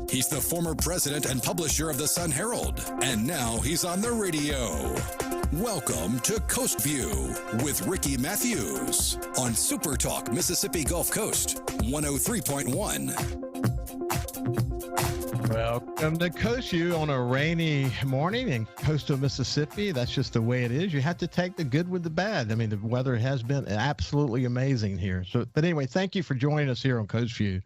He's the former president and publisher of the Sun Herald, and now he's on the radio. Welcome to Coast View with Ricky Mathews on SuperTalk Mississippi Gulf Coast 103.1. Welcome to Coast View on a rainy morning in coastal Mississippi. That's just the way it is. You have to take the good with the bad. I mean, the weather has been absolutely amazing here. But anyway, thank you for joining us here on Coast View,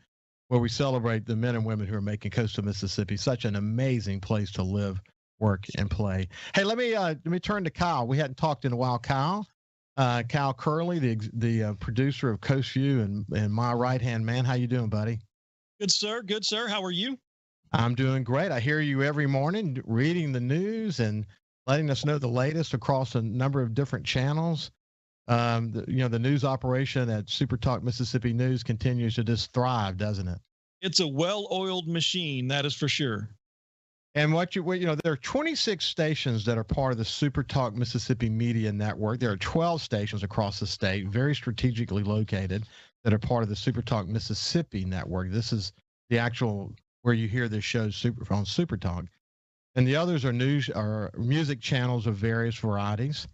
where we celebrate the men and women who are making coastal Mississippi such an amazing place to live, work, and play. Hey, let me turn to Kyle. We hadn't talked in a while. Kyle Curley, the producer of Coast View and my right-hand man. How you doing, buddy? Good, sir. Good, sir. How are you? I'm doing great. I hear you every morning reading the news and letting us know the latest across a number of different channels. The news operation at SuperTalk Mississippi News continues to just thrive, doesn't it? It's a well-oiled machine, that is for sure. And there are 26 stations that are part of the SuperTalk Mississippi Media Network. There are 12 stations across the state, very strategically located, that are part of the SuperTalk Mississippi Network. This is the actual where you hear this show on SuperTalk. And the others are music channels of various varieties.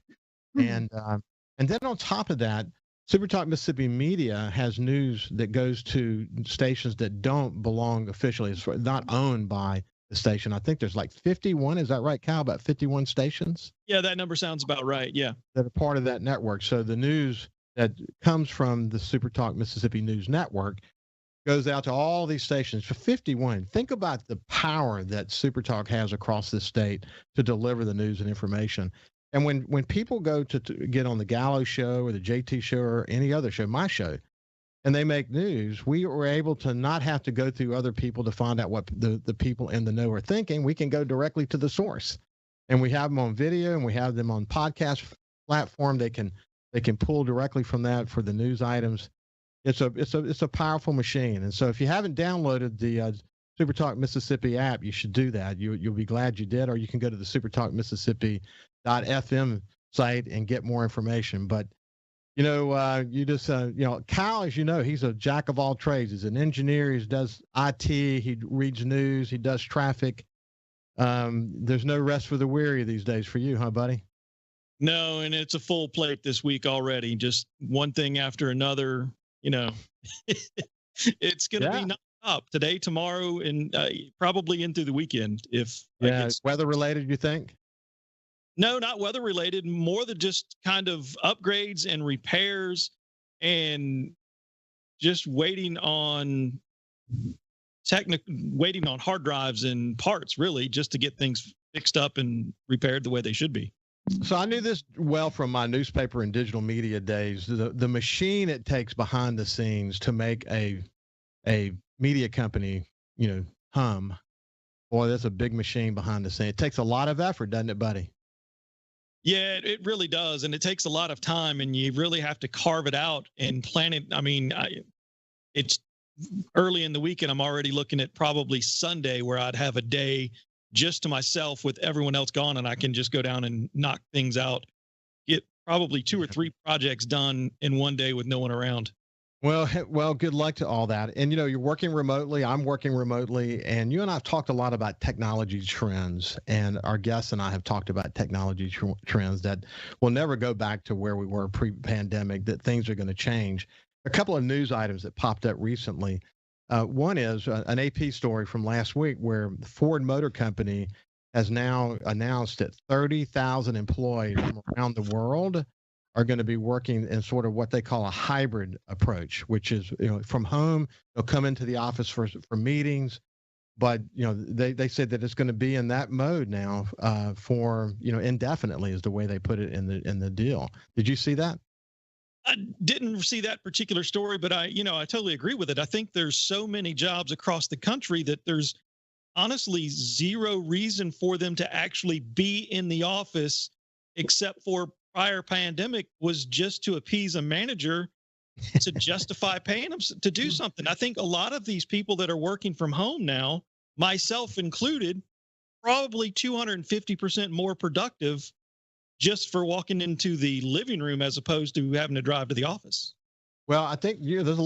Mm-hmm. And then on top of that, SuperTalk Mississippi Media has news that goes to stations that don't belong officially. It's not owned by the station. I think there's like 51. Is that right, Kyle? About 51 stations? Yeah, that number sounds about right. Yeah. That are part of that network. So the news that comes from the SuperTalk Mississippi News Network goes out to all these stations for 51. Think about the power that SuperTalk has across this state to deliver the news and information. And when people go to get on the Gallo show or the JT show or any other show, my show, and they make news, we were able to not have to go through other people to find out what the people in the know are thinking. We can go directly to the source, and we have them on video and we have them on podcast platform. They can pull directly from that for the news items. It's a powerful machine. And so if you haven't downloaded the SuperTalk Mississippi app, you should do that. You'll be glad you did, or you can go to the SuperTalk Mississippi.fm site and get more information. But Kyle, as you know, he's a jack of all trades. He's an engineer. He does IT. He reads news. He does traffic. There's no rest for the weary these days for you, huh, buddy? No, and it's a full plate this week already. Just one thing after another. It's going to be non-stop today, tomorrow, and probably into the weekend. Weather related, you think? No, not weather related. More than just kind of upgrades and repairs, and just waiting on hard drives and parts, really, just to get things fixed up and repaired the way they should be. So I knew this well from my newspaper and digital media days. The machine it takes behind the scenes to make a media company, hum. Boy, that's a big machine behind the scenes. It takes a lot of effort, doesn't it, buddy? Yeah, it really does. And it takes a lot of time, and you really have to carve it out and plan it. I mean, it's early in the weekend. I'm already looking at probably Sunday where I'd have a day just to myself with everyone else gone, and I can just go down and knock things out, get probably 2 or 3 projects done in one day with no one around. Well, good luck to all that. And, you're working remotely. I'm working remotely. And you and I have talked a lot about technology trends. And our guests and I have talked about technology trends that will never go back to where we were pre-pandemic, that things are going to change. A couple of news items that popped up recently. One is an AP story from last week where the Ford Motor Company has now announced that 30,000 employees from around the world are going to be working in sort of what they call a hybrid approach, which is, from home, they'll come into the office for meetings, but, they said that it's going to be in that mode now for, indefinitely is the way they put it in the deal. Did you see that? I didn't see that particular story, but I totally agree with it. I think there's so many jobs across the country that there's honestly zero reason for them to actually be in the office, except for prior pandemic was just to appease a manager to justify paying them to do something. I think a lot of these people that are working from home now, myself included, probably 250% more productive just for walking into the living room as opposed to having to drive to the office. Well, I think there's a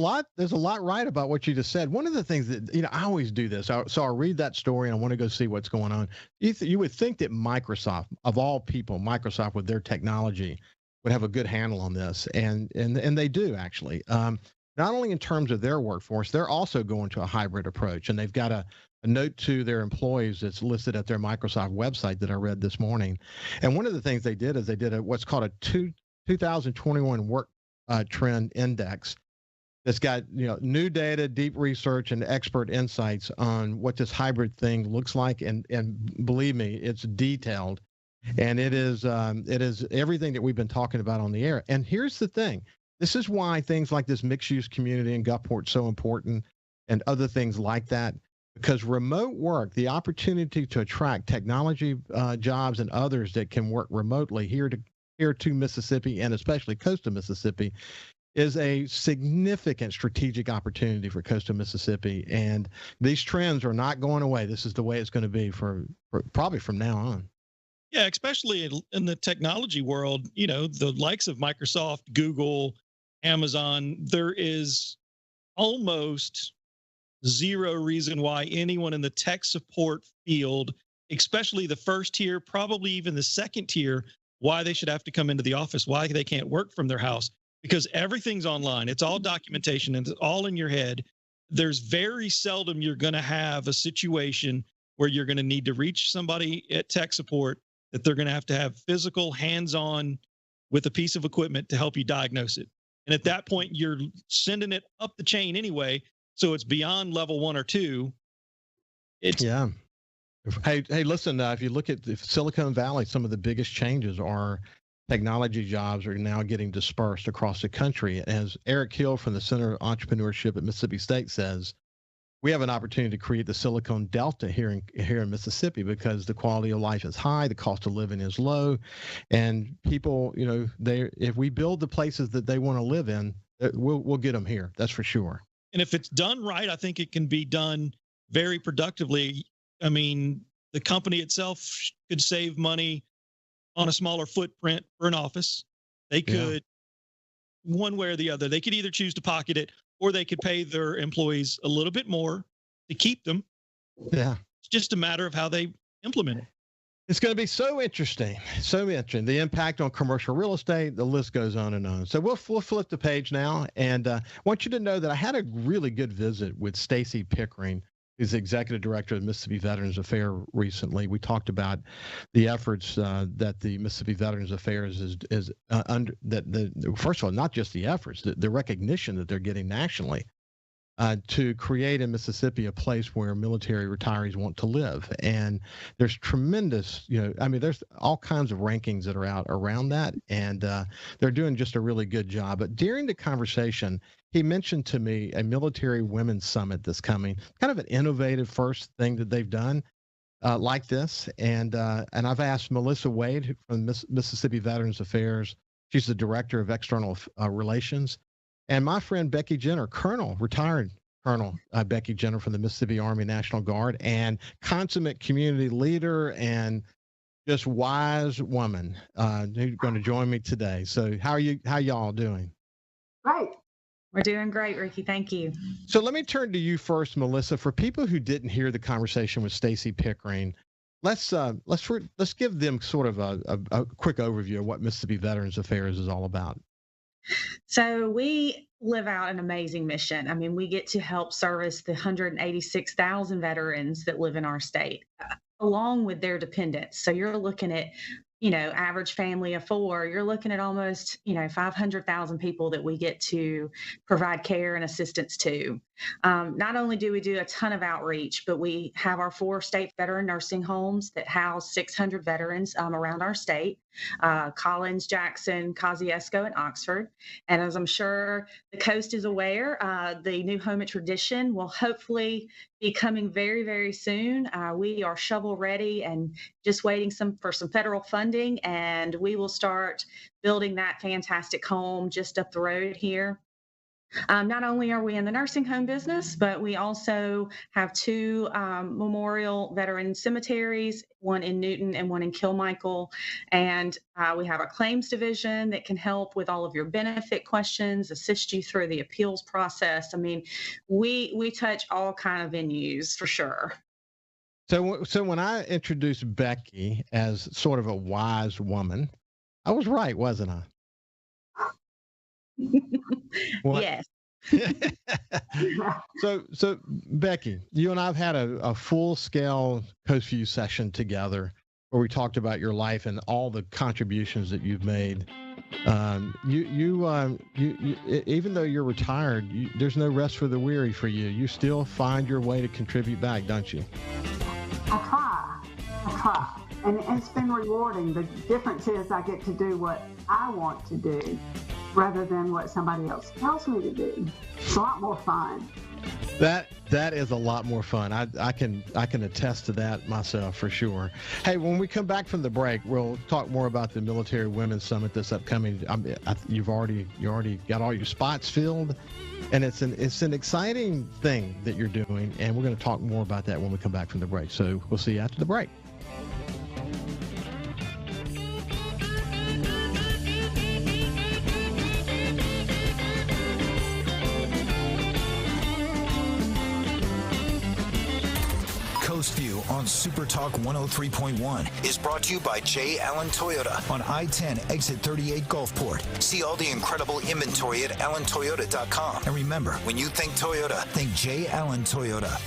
lot right about what you just said. One of the things that, I always do this. So I'll read that story and I want to go see what's going on. You would think that Microsoft, of all people, Microsoft with their technology would have a good handle on this. And they do actually. Not only in terms of their workforce, they're also going to a hybrid approach. And they've got a note to their employees that's listed at their Microsoft website that I read this morning. And one of the things they did is they did what's called a 2021 work trend index that's got new data, deep research, and expert insights on what this hybrid thing looks like. And believe me, it's detailed, and it is everything that we've been talking about on the air. And here's the thing: this is why things like this mixed-use community in Gulfport so important, and other things like that. Because remote work, the opportunity to attract technology jobs and others that can work remotely here to Mississippi, and especially coastal Mississippi, is a significant strategic opportunity for coastal Mississippi. And these trends are not going away. This is the way it's going to be for probably from now on. Yeah, especially in the technology world, the likes of Microsoft, Google, Amazon, there is almost zero reason why anyone in the tech support field, especially the first tier, probably even the second tier, why they should have to come into the office, why they can't work from their house, because everything's online. It's all documentation and it's all in your head. There's very seldom you're going to have a situation where you're going to need to reach somebody at tech support that they're going to have physical hands-on with a piece of equipment to help you diagnose it. And at that point, you're sending it up the chain anyway. So it's beyond level 1 or 2. Yeah. Hey, listen, if you look at Silicon Valley, some of the biggest changes are technology jobs are now getting dispersed across the country. As Eric Hill from the Center of Entrepreneurship at Mississippi State says, we have an opportunity to create the Silicon Delta here in Mississippi because the quality of life is high, the cost of living is low, and people, if we build the places that they want to live in, we'll get them here. That's for sure. And if it's done right, I think it can be done very productively. I mean, the company itself could save money on a smaller footprint for an office. They could, one way or the other, they could either choose to pocket it or they could pay their employees a little bit more to keep them. Yeah. It's just a matter of how they implement it. It's going to be so interesting. The impact on commercial real estate, the list goes on and on. So we'll flip the page now. And I want you to know that I had a really good visit with Stacy Pickering, who's the executive director of Mississippi Veterans Affairs recently. We talked about the efforts that the Mississippi Veterans Affairs is under, first of all, not just the efforts, the recognition that they're getting nationally. To create in Mississippi a place where military retirees want to live. And there's tremendous, there's all kinds of rankings that are out around that. And they're doing just a really good job. But during the conversation, he mentioned to me a military women's summit that's coming, kind of an innovative first thing that they've done like this. And I've asked Melissa Wade from Mississippi Veterans Affairs. She's the director of external relations. And my friend Becky Jenner, retired Colonel Becky Jenner from the Mississippi Army National Guard, and consummate community leader and just wise woman, who's going to join me today. So how y'all doing? Great. We're doing great, Ricky. Thank you. So let me turn to you first, Melissa. For people who didn't hear the conversation with Stacy Pickering, let's give them sort of a quick overview of what Mississippi Veterans Affairs is all about. So we live out an amazing mission. I mean, we get to help service the 186,000 veterans that live in our state, along with their dependents. So you're looking at, average family of 4, you're looking at almost, 500,000 people that we get to provide care and assistance to. Not only do we do a ton of outreach, but we have our 4 state veteran nursing homes that house 600 veterans around our state, Collins, Jackson, Kosciuszko, and Oxford. And as I'm sure the coast is aware, the new home at Tradition will hopefully be coming very, very soon. We are shovel ready and just waiting for some federal funding, and we will start building that fantastic home just up the road here. Not only are we in the nursing home business, but we also have two memorial veteran cemeteries, one in Newton and one in Kilmichael. And we have a claims division that can help with all of your benefit questions, assist you through the appeals process. I mean, we touch all kind of venues for sure. So when I introduced Becky as sort of a wise woman, I was right, wasn't I? Yes. So Becky, you and I've had a full-scale Coast View session together where we talked about your life and all the contributions that you've made. You even though you're retired, there's no rest for the weary for you. You still find your way to contribute back, don't you? I try. And it's been rewarding. The difference is I get to do what I want to do rather than what somebody else tells me to do. It's a lot more fun. That is a lot more fun. I can attest to that myself for sure. Hey, when we come back from the break, we'll talk more about the Military Women's Summit that's upcoming. You already got all your spots filled, and it's an exciting thing that you're doing, and we're going to talk more about that when we come back from the break. So we'll see you after the break. Coast View on SuperTalk 103.1 is brought to you by J. Allen Toyota on I-10 exit 38 Gulfport. See all the incredible inventory at allentoyota.com. And remember, when you think Toyota, think J. Allen Toyota.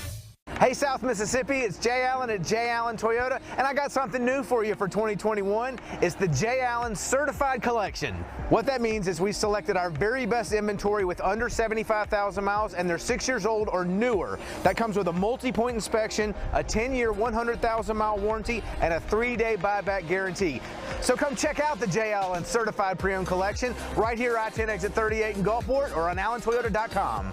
Hey South Mississippi, it's Jay Allen at Jay Allen Toyota, and I got something new for you for 2021. It's the Jay Allen Certified Collection. What that means is we selected our very best inventory with under 75,000 miles and they're 6 years old or newer. That comes with a multi-point inspection, a 10-year, 100,000-mile warranty, and a 3-day buyback guarantee. So come check out the Jay Allen Certified Pre-Owned Collection right here I-10 exit 38 in Gulfport or on allentoyota.com.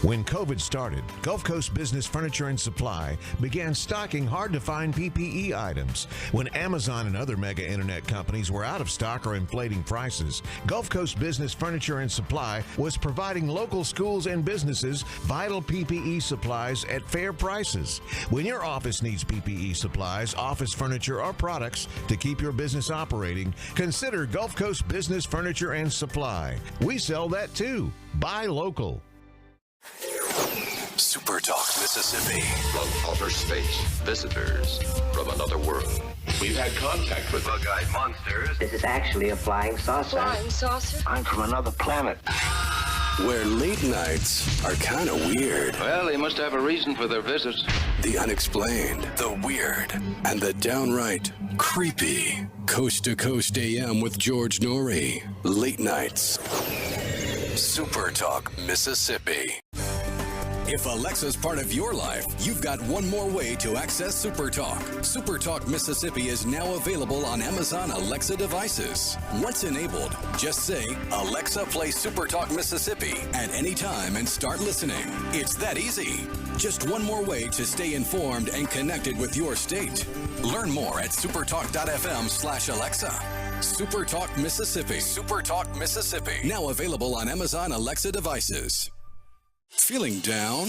When COVID started, Gulf Coast Business Furniture and Supply began stocking hard-to-find PPE items. When Amazon and other mega internet companies were out of stock or inflating prices, Gulf Coast Business Furniture and Supply was providing local schools and businesses vital PPE supplies at fair prices. When your office needs PPE supplies, office furniture, or products to keep your business operating, consider Gulf Coast Business Furniture and Supply. We sell that too. Buy local. SuperTalk Mississippi. From outer space, visitors from another world. We've had contact with bug-eyed monsters. This is actually a flying saucer. Flying saucer? I'm from another planet. Where late nights are kind of weird. Well, they must have a reason for their visits. The unexplained, the weird, and the downright creepy. Coast to Coast AM with George Norrie. Late nights. SuperTalk Mississippi. If Alexa's part of your life, you've got one more way to access SuperTalk. SuperTalk Mississippi is now available on Amazon Alexa devices. Once enabled, just say, Alexa, play SuperTalk Mississippi at any time and start listening. It's that easy. Just one more way to stay informed and connected with your state. Learn more at supertalk.fm/Alexa. SuperTalk Mississippi. SuperTalk Mississippi. Now available on Amazon Alexa devices. Feeling down?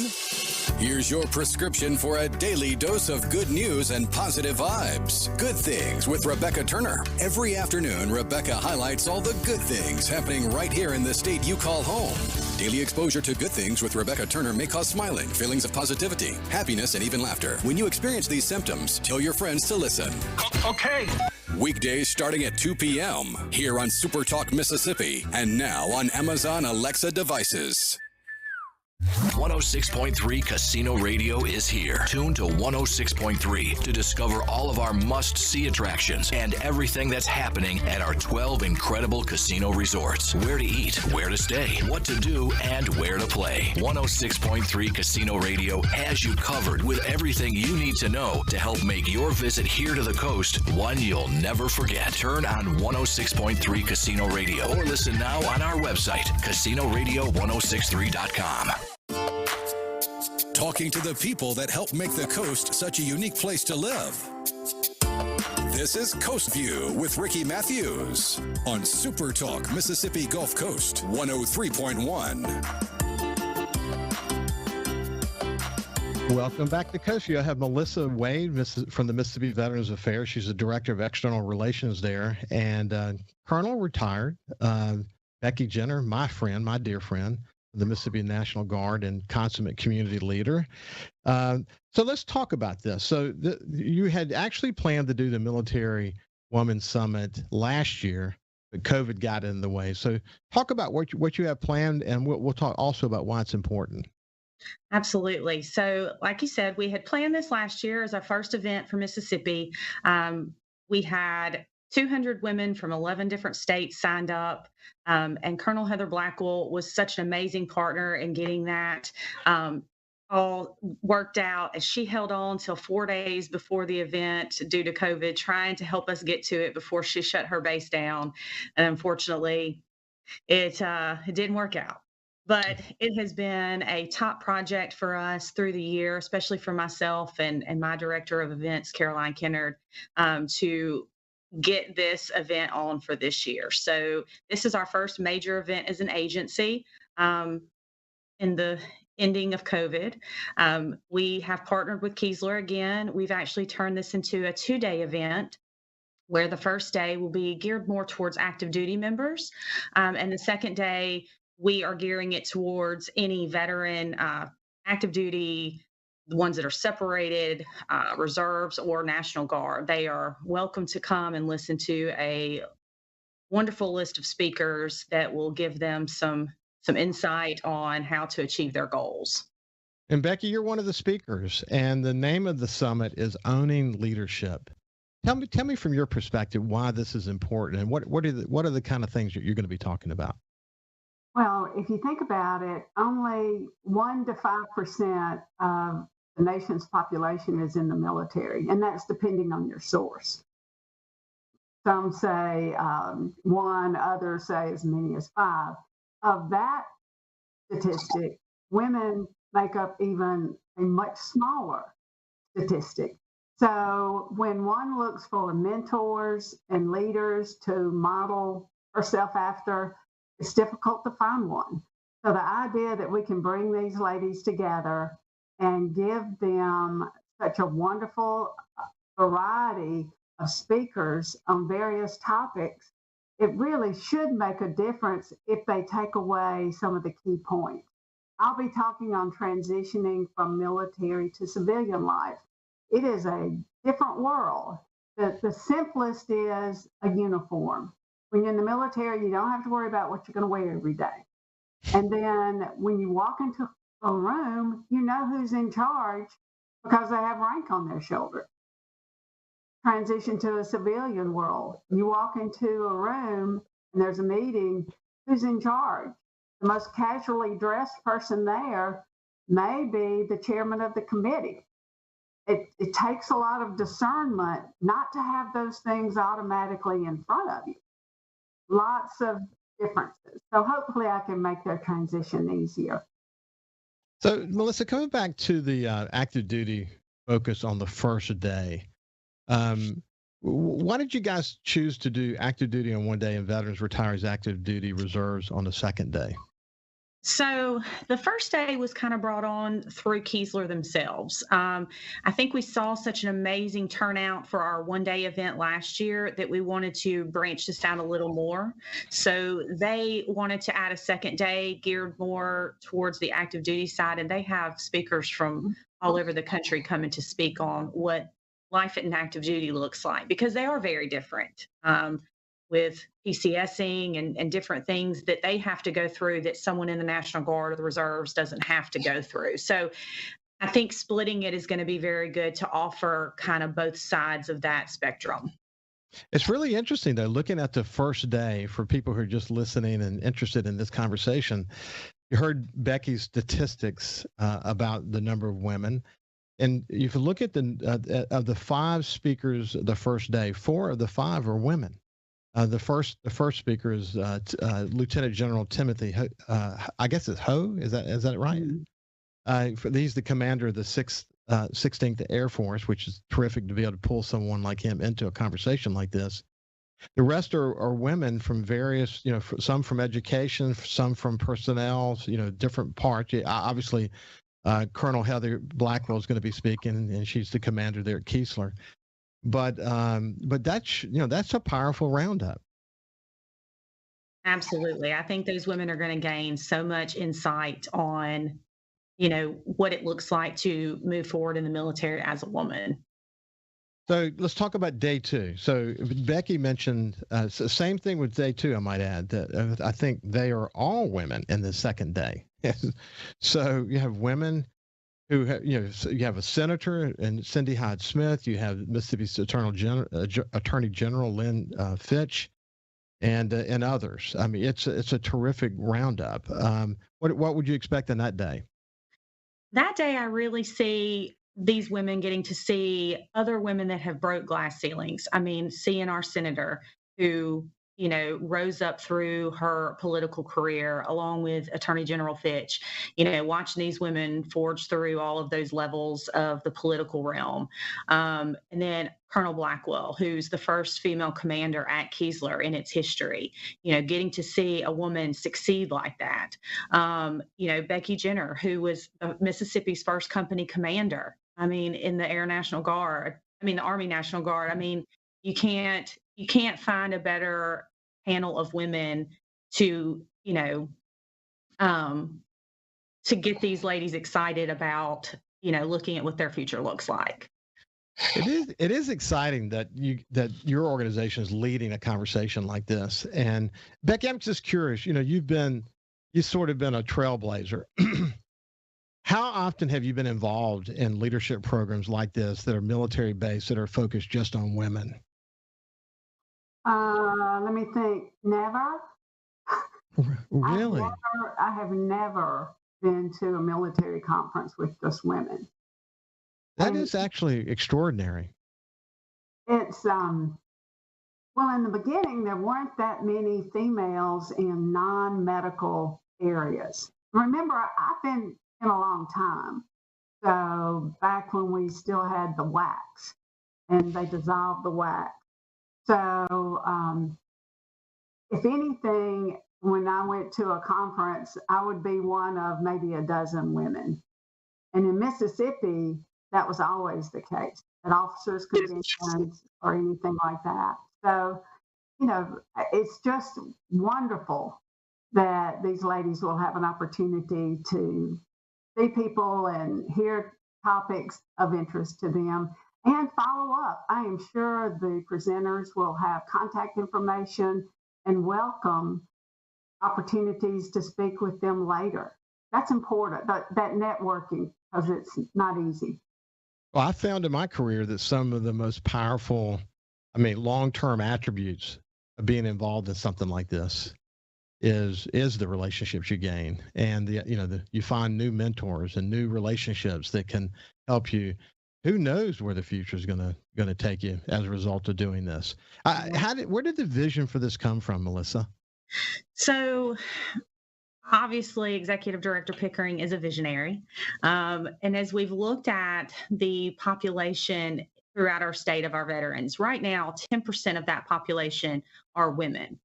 Here's your prescription for a daily dose of good news and positive vibes. Good Things with Rebecca Turner. Every afternoon, Rebecca highlights all the good things happening right here in the state you call home. Daily exposure to Good Things with Rebecca Turner may cause smiling, feelings of positivity, happiness, and even laughter. When you experience these symptoms, tell your friends to listen. Okay. Weekdays starting at 2 p.m. here on SuperTalk Mississippi and now on Amazon Alexa devices. 106.3 Casino Radio is here. Tune to 106.3 to discover all of our must-see attractions and everything that's happening at our 12 incredible casino resorts. Where to eat, where to stay, what to do, and where to play. 106.3 Casino Radio has you covered with everything you need to know to help make your visit here to the coast one you'll never forget. Turn on 106.3 Casino Radio or listen now on our website, CasinoRadio1063.com. Talking to the people that help make the coast such a unique place to live. This is Coast View with Ricky Mathews on SuperTalk Mississippi Gulf Coast 103.1. Welcome back to Coast View. I have Melissa Wade from the Mississippi Veterans Affairs. She's the Director of External Relations there. And Colonel retired, Becky Jenner, my dear friend, the Mississippi National Guard and consummate community leader. So let's talk about this. So you had actually planned to do the Military Women's Summit last year, but COVID got in the way. So talk about what you have planned, and we'll talk also about why it's important. Absolutely. So like you said, we had planned this last year as our first event for Mississippi. We had 200 women from 11 different states signed up. And Colonel Heather Blackwell was such an amazing partner in getting that all worked out, as she held on until 4 days before the event due to COVID, trying to help us get to it before she shut her base down. And unfortunately, it didn't work out. But it has been a top project for us through the year, especially for myself and my director of events, Caroline Kennard, to get this event on for this year. So this is our first major event as an agency in the ending of COVID. We have partnered with Keesler again. We've actually turned this into a 2-day event, where the first day will be geared more towards active duty members. And the second day, we are gearing it towards any veteran, active duty, the ones that are separated, reserves, or National Guard. They are welcome to come and listen to a wonderful list of speakers that will give them some insight on how to achieve their goals. And Becky, you're one of the speakers, and the name of the summit is Owning Leadership. Tell me from your perspective why this is important, and what are the kind of things that you're going to be talking about? Well, if you think about it, only 1 to 5% of the nation's population is in the military, and that's depending on your source. Some say 1, others say as many as 5. Of that statistic, women make up even a much smaller statistic. So when one looks for mentors and leaders to model herself after, it's difficult to find one. So the idea that we can bring these ladies together and give them such a wonderful variety of speakers on various topics, it really should make a difference if they take away some of the key points. I'll be talking on transitioning from military to civilian life. It is a different world. The simplest is a uniform. When you're in the military, you don't have to worry about what you're going to wear every day. And then when you walk into a room, you know who's in charge because they have rank on their shoulder. Transition to a civilian world. You walk into a room and there's a meeting, who's in charge? The most casually dressed person there may be the chairman of the committee. It takes a lot of discernment not to have those things automatically in front of you. Lots of differences. So hopefully I can make their transition easier. So Melissa, coming back to the active duty focus on the first day, why did you guys choose to do active duty on one day and veterans, retirees, active duty reserves on the second day? So the first day was kind of brought on through Keesler themselves. I think we saw such an amazing turnout for our one-day event last year that we wanted to branch this out a little more. So they wanted to add a second day geared more towards the active duty side, and they have speakers from all over the country coming to speak on what life in active duty looks like, because they are very different. With PCSing and different things that they have to go through that someone in the National Guard or the Reserves doesn't have to go through. So I think splitting it is going to be very good to offer kind of both sides of that spectrum. It's really interesting, though, looking at the first day for people who are just listening and interested in this conversation. You heard Becky's statistics about the number of women. And if you look at of the 5 speakers the first day, 4 of the 5 are women. The first speaker is Lieutenant General Timothy. I guess it's Ho. Is that right? He's the commander of the 6th 16th Air Force, which is terrific to be able to pull someone like him into a conversation like this. The rest are women from various, some from education, some from personnel, different parts. Obviously, Colonel Heather Blackwell is going to be speaking, and she's the commander there at Keesler. But that's a powerful roundup. Absolutely. I think those women are going to gain so much insight on, what it looks like to move forward in the military as a woman. So let's talk about day 2. So Becky mentioned same thing with day 2, I might add, that I think they are all women in the second day. So you have women who you have a senator and Cindy Hyde-Smith, you have Mississippi's Attorney General Lynn Fitch, and others. I mean, it's a terrific roundup. What would you expect on that day? That day, I really see these women getting to see other women that have broke glass ceilings. I mean, seeing our senator who, rose up through her political career, along with Attorney General Fitch, watching these women forge through all of those levels of the political realm. And then Colonel Blackwell, who's the first female commander at Keesler in its history, getting to see a woman succeed like that. Becky Jenner, who was Mississippi's first company commander. I mean, in the Air National Guard, the Army National Guard. I mean, you can't find a better panel of women to get these ladies excited about, looking at what their future looks like. It is exciting that your organization is leading a conversation like this. And Becky, I'm just curious, you've sort of been a trailblazer. How often have you been involved in leadership programs like this that are military based, that are focused just on women? Let me think. Never. Really? I have never been to a military conference with just women. That is actually extraordinary. It's, well, in the beginning, there weren't that many females in non-medical areas. Remember, I've been in a long time. So back when we still had the wax and they dissolved the wax. So if anything, when I went to a conference, I would be one of maybe a dozen women. And in Mississippi, that was always the case, at officers' conventions or anything like that. So, it's just wonderful that these ladies will have an opportunity to see people and hear topics of interest to them and follow up. I am sure the presenters will have contact information and welcome opportunities to speak with them later. That's important, that networking, because it's not easy. Well, I found in my career that some of the most powerful, long-term attributes of being involved in something like this is the relationships you gain, and you find new mentors and new relationships that can help you. Who knows where the future is going to take you as a result of doing this? Where did the vision for this come from, Melissa? So, obviously, Executive Director Pickering is a visionary. And as we've looked at the population throughout our state of our veterans, right now, 10% of that population are women.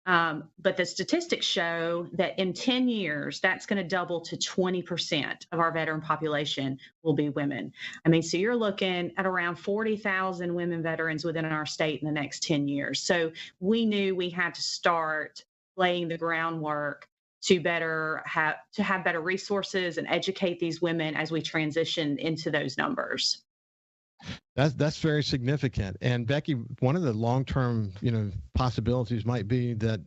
But the statistics show that in 10 years, that's going to double to 20% of our veteran population will be women. So you're looking at around 40,000 women veterans within our state in the next 10 years. So we knew we had to start laying the groundwork to have better resources and educate these women as we transition into those numbers. That's very significant. And Becky, one of the long-term, possibilities might be that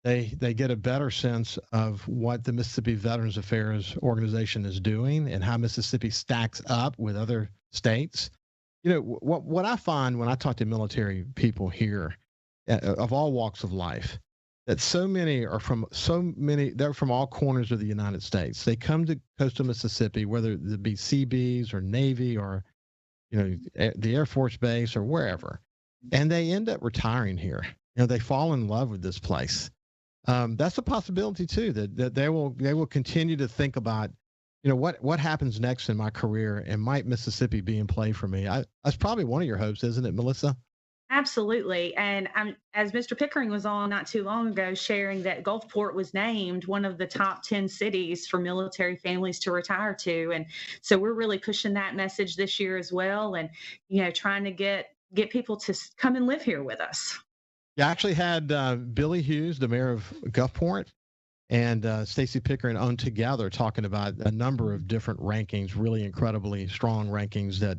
they get a better sense of what the Mississippi Veterans Affairs organization is doing and how Mississippi stacks up with other states. What I find when I talk to military people here of all walks of life, that they're from all corners of the United States. They come to coastal Mississippi, whether it be Seabees or Navy or the Air Force Base or wherever, and they end up retiring here. They fall in love with this place. That's a possibility too, that they will continue to think about, what happens next in my career, and might Mississippi be in play for me? That's probably one of your hopes, isn't it, Melissa? Absolutely. And as Mr. Pickering was on not too long ago, sharing that Gulfport was named one of the top 10 cities for military families to retire to. And so we're really pushing that message this year as well. And, trying to get people to come and live here with us. Yeah, I actually had Billy Hewes, the mayor of Gulfport, and Stacey Pickering on together talking about a number of different rankings, really incredibly strong rankings that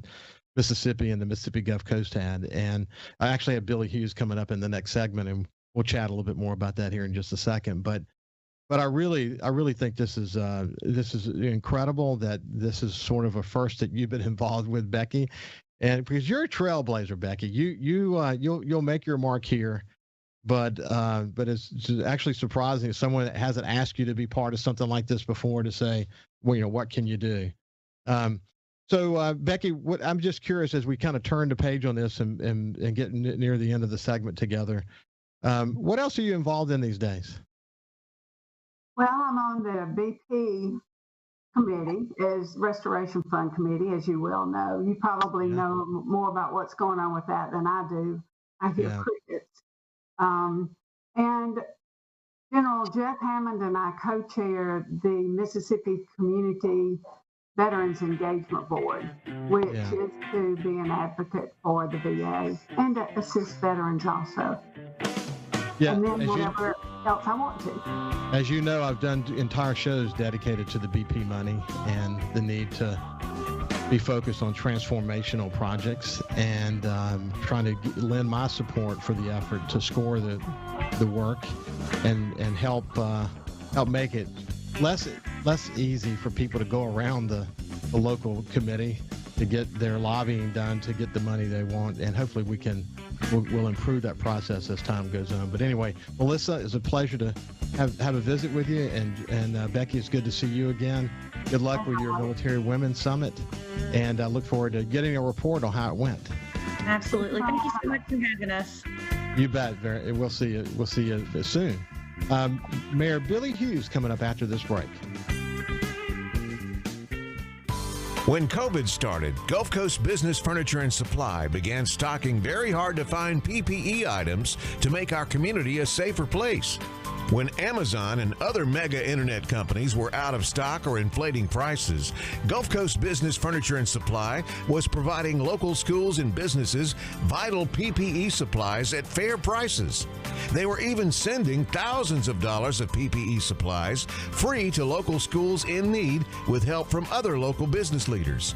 Mississippi and the Mississippi Gulf Coast had. And I actually have Billy Hewes coming up in the next segment, and we'll chat a little bit more about that here in just a second. But I really think this is incredible that this is sort of a first that you've been involved with, Becky, and because you're a trailblazer, Becky, you'll make your mark here. But it's actually surprising if someone that hasn't asked you to be part of something like this before to say, well, what can you do? So, Becky, I'm just curious as we kind of turn the page on this and get near the end of the segment together, what else are you involved in these days? Well, I'm on the BP committee, as Restoration Fund Committee, as you well know. You probably know more about what's going on with that than I do. I hear crickets. And General Jeff Hammond and I co-chair the Mississippi Community Veterans Engagement Board, which is to be an advocate for the VA and to assist veterans also. Yeah, and then whatever else I want to. As you know, I've done entire shows dedicated to the BP money and the need to be focused on transformational projects, and trying to lend my support for the effort to score the work and help make it less easy for people to go around the local committee to get their lobbying done to get the money they want, and hopefully we'll improve that process as time goes on. But anyway, Melissa, it's a pleasure to have a visit with you, and Becky, it's good to see you again. Good luck with your Military Women's Summit, and I look forward to getting a report on how it went. Absolutely. Thank you so much for having us. You bet. We'll see you soon. Mayor Billy Hewes coming up after this break. When COVID started, Gulf Coast Business Furniture and Supply began stocking very hard-to-find PPE items to make our community a safer place. When Amazon and other mega internet companies were out of stock or inflating prices, Gulf Coast Business Furniture and Supply was providing local schools and businesses vital PPE supplies at fair prices. They were even sending thousands of dollars of PPE supplies free to local schools in need with help from other local business leaders.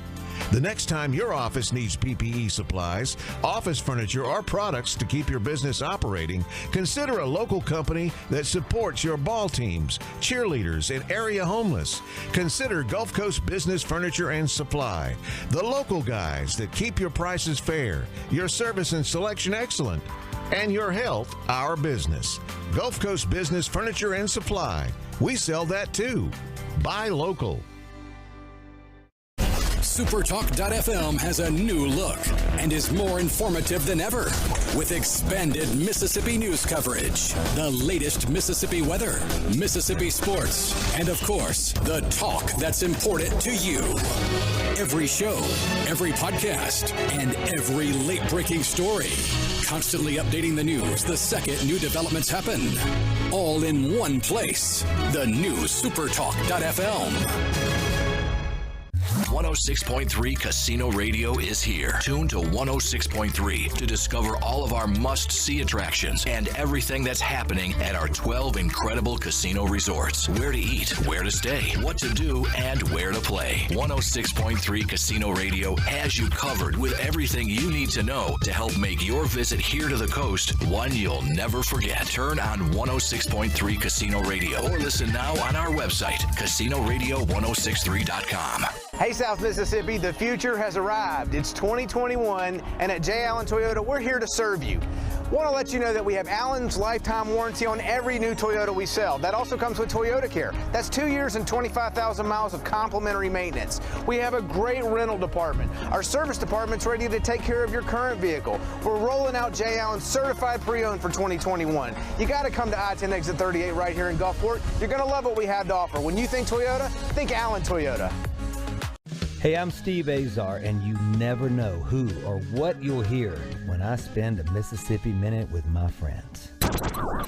The next time your office needs PPE supplies, office furniture, or products to keep your business operating, consider a local company that supports your ball teams, cheerleaders, and area homeless. Consider Gulf Coast Business Furniture and Supply, the local guys that keep your prices fair, your service and selection excellent, and your health our business. Gulf Coast Business Furniture and Supply. We sell that too. Buy local. SuperTalk.fm has a new look and is more informative than ever with expanded Mississippi news coverage, the latest Mississippi weather, Mississippi sports, and of course, the talk that's important to you. Every show, every podcast, and every late-breaking story. Constantly updating the news the second new developments happen. All in one place. The new SuperTalk.fm. 106.3 Casino Radio is here. Tune to 106.3 to discover all of our must-see attractions and everything that's happening at our 12 incredible casino resorts. Where to eat, where to stay, what to do, and where to play. 106.3 Casino Radio has you covered with everything you need to know to help make your visit here to the coast one you'll never forget. Turn on 106.3 Casino Radio or listen now on our website, CasinoRadio1063.com. Hey, South Mississippi, the future has arrived. It's 2021, and at J. Allen Toyota, we're here to serve you. Want to let you know that we have Allen's lifetime warranty on every new Toyota we sell. That also comes with Toyota Care. That's 2 years and 25,000 miles of complimentary maintenance. We have a great rental department. Our service department's ready to take care of your current vehicle. We're rolling out J. Allen certified pre-owned for 2021. You got to come to I-10 exit 38 right here in Gulfport. You're going to love what we have to offer. When you think Toyota, think Allen Toyota. Hey, I'm Steve Azar, and you never know who or what you'll hear when I spend a Mississippi Minute with my friends.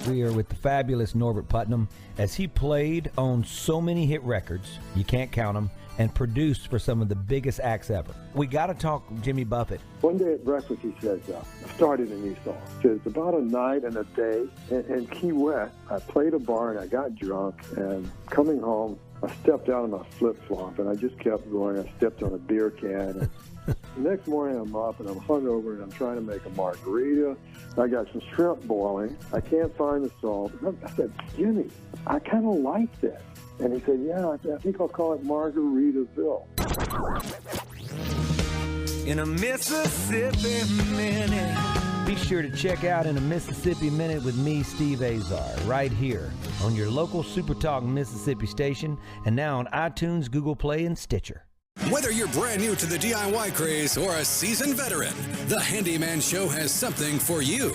We are with the fabulous Norbert Putnam as he played on so many hit records, you can't count them, and produced for some of the biggest acts ever. We got to talk Jimmy Buffett. One day at breakfast, he says, I started a new song. He says, about a night and a day in Key West, I played a bar and I got drunk, and coming home, I stepped out of my flip-flop, and I just kept going. I stepped on a beer can. And the next morning, I'm up, and I'm hungover, and I'm trying to make a margarita. I got some shrimp boiling. I can't find the salt. I said, Jimmy, I kind of like that. And he said, yeah, I think I'll call it Margaritaville. In a Mississippi Minute. Be sure to check out In a Mississippi Minute with me, Steve Azar, right here on your local SuperTalk Mississippi station, and now on iTunes, Google Play, and Stitcher. Whether you're brand new to the DIY craze or a seasoned veteran, the Handyman Show has something for you.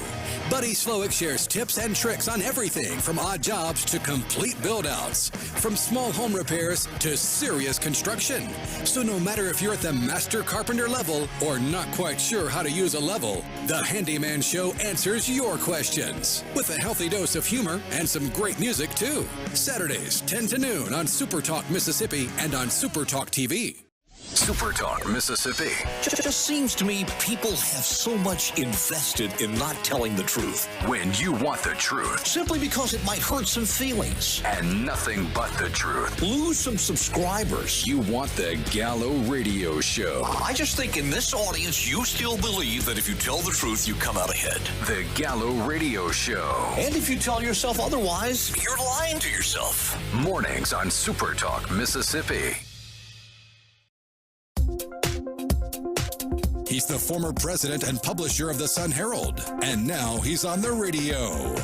Buddy Slowick shares tips and tricks on everything from odd jobs to complete build-outs, from small home repairs to serious construction. So no matter if you're at the master carpenter level or not quite sure how to use a level, the Handyman Show answers your questions with a healthy dose of humor and some great music too. Saturdays, 10 to noon on SuperTalk Mississippi and on SuperTalk TV. SuperTalk Mississippi. Just seems to me people have so much invested in not telling the truth. When you want the truth. Simply because it might hurt some feelings. And nothing but the truth. Lose some subscribers. You want the Gallo Radio Show. I just think in this audience, you still believe that if you tell the truth, you come out ahead. The Gallo Radio Show. And if you tell yourself otherwise, you're lying to yourself. Mornings on SuperTalk Mississippi. He's the former president and publisher of the Sun Herald, and now he's on the radio.